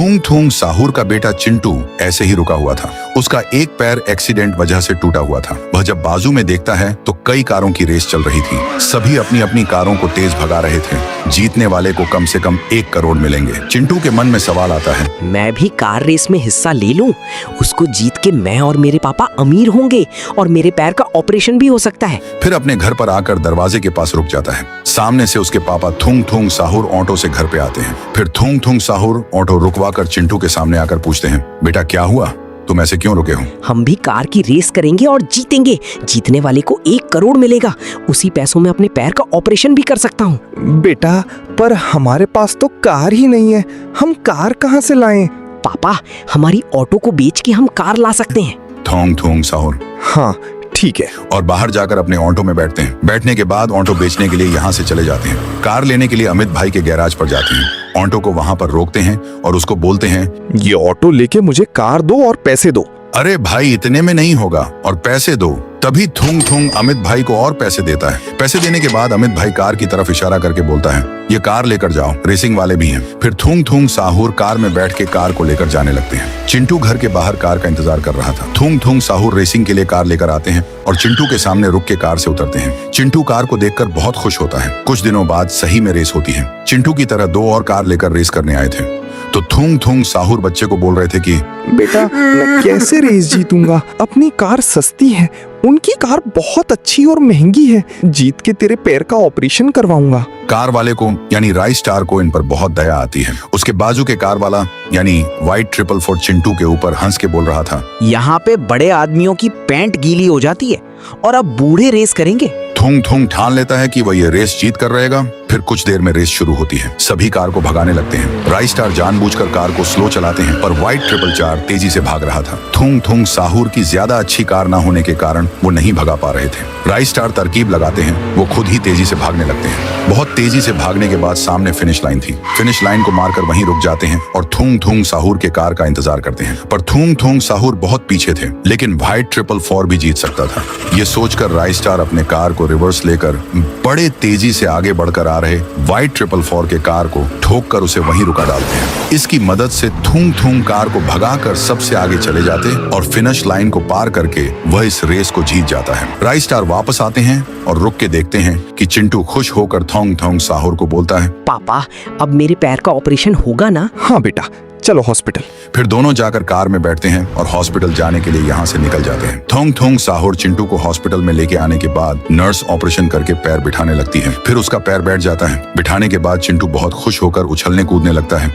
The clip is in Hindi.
थूंग थूंग साहूर का बेटा चिंटू ऐसे ही रुका हुआ था। उसका एक पैर एक्सीडेंट वजह से टूटा हुआ था। वह जब बाजू में देखता है तो कई कारों की रेस चल रही थी। सभी अपनी अपनी कारों को तेज भगा रहे थे। जीतने वाले को कम से कम 1 करोड़ मिलेंगे। चिंटू के मन में सवाल आता है, मैं भी कार रेस में हिस्सा ले लूं। उसको जीत के मैं और मेरे पापा अमीर होंगे और मेरे पैर का ऑपरेशन भी हो सकता है। फिर अपने घर पर आकर दरवाजे के पास रुक जाता है। सामने से उसके पापा थूंग थूंग साहूर ऑटो से घर पे आते हैं। फिर थूंग थूंग साहूर ऑटो रुकवाकर चिंटू के सामने आकर पूछते हैं, बेटा क्या हुआ, तुम ऐसे क्यों रुके हो? हम भी कार की रेस करेंगे और जीतेंगे। जीतने वाले को 1 करोड़ मिलेगा। उसी पैसों में अपने पैर का ऑपरेशन भी कर सकता हूँ। बेटा, पर हमारे पास तो कार ही नहीं है, हम कार कहाँ से लाएं? पापा, हमारी ऑटो को बेच के हम कार ला सकते हैं। थूंग थूंग साहूर हाँ ठीक है। और बाहर जाकर अपने ऑटो में बैठते हैं। बैठने के बाद ऑटो बेचने के लिए यहाँ से चले जाते हैं। कार लेने के लिए अमित भाई के गैराज पर जाते हैं। ऑटो को वहाँ पर रोकते हैं और उसको बोलते हैं, ये ऑटो लेके मुझे कार दो और पैसे दो। अरे भाई इतने में नहीं होगा और पैसे दो। तभी थूंग थूंग अमित भाई को और पैसे देता है। पैसे देने के बाद अमित भाई कार की तरफ इशारा करके बोलता है, ये कार लेकर जाओ, रेसिंग वाले भी हैं। फिर थूंग थूंग साहूर कार में बैठ के कार को लेकर जाने लगते हैं। चिंटू घर के बाहर कार का इंतजार कर रहा था। थूंग थूंग साहूर रेसिंग के लिए कार लेकर आते हैं और चिंटू के सामने रुक के कार से उतरते हैं। चिंटू कार को देखकर बहुत खुश होता है। कुछ दिनों बाद सही में रेस होती है। चिंटू की तरह 2 और कार लेकर रेस करने आए थे। तो थूंग थूंग साहूर बच्चे को बोल रहे थे कि बेटा, मैं कैसे रेस जीतूंगा? अपनी कार सस्ती है, उनकी कार बहुत अच्छी और महंगी है। जीत के तेरे पैर का ऑपरेशन करवाऊंगा। कार वाले को यानी राइस स्टार को इन पर बहुत दया आती है। उसके बाजू के कार वाला यानी व्हाइट 444 चिंटू के ऊपर हंस के बोल रहा था, यहाँ पे बड़े आदमियों की पैंट गीली हो जाती है और अब बूढ़े रेस करेंगे। थूंग थूंग ठान लेता है कि वह ये रेस जीत कर रहेगा। फिर कुछ देर में रेस शुरू होती है। सभी कार को भगाने लगते हैं। राइस स्टार जानबूझकर कार को स्लो चलाते हैं पर व्हाइट 444 तेजी से भाग रहा था। थूंग थूंग साहूर की ज्यादा अच्छी कार ना होने के कारण वो नहीं भगा पा रहे थे। राइस स्टार तरकीब लगाते हैं, वो खुद ही तेजी से भागने लगते हैं। बहुत तेजी से भागने के बाद सामने फिनिश लाइन थी। फिनिश लाइन को मारकर वहीं रुक जाते हैं और थूंग थूंग साहूर के कार का इंतजार करते हैं। पर थूंग थूंग साहूर बहुत पीछे थे, लेकिन व्हाइट 444 भी जीत सकता था। ये सोचकर राइस स्टार अपने कार को रिवर्स लेकर बड़े तेजी से आगे बढ़कर आ रहे व्हाइट 444 के कार को ठोक कर उसे वहीं रुका डालते हैं। इसकी मदद से थूंग थूंग कार को भगाकर सबसे आगे चले जाते और फिनिश लाइन को पार करके वह इस रेस को जीत जाता है। राइस स्टार वापस आते हैं और रुक के देखते हैं कि चिंटू खुश होकर थूंग थूंग साहूर को बोलता है, पापा, अब मेरे पैर का ऑपरेशन होगा ना? हाँ बेटा, चलो हॉस्पिटल। फिर दोनों जाकर कार में बैठते हैं और हॉस्पिटल जाने के लिए यहाँ से निकल जाते हैं। थूंग थूंग साहूर चिंटू को हॉस्पिटल में लेके आने के बाद नर्स ऑपरेशन करके पैर बिठाने लगती है। फिर उसका पैर बैठ जाता है। बिठाने के बाद चिंटू बहुत खुश होकर उछलने कूदने लगता है।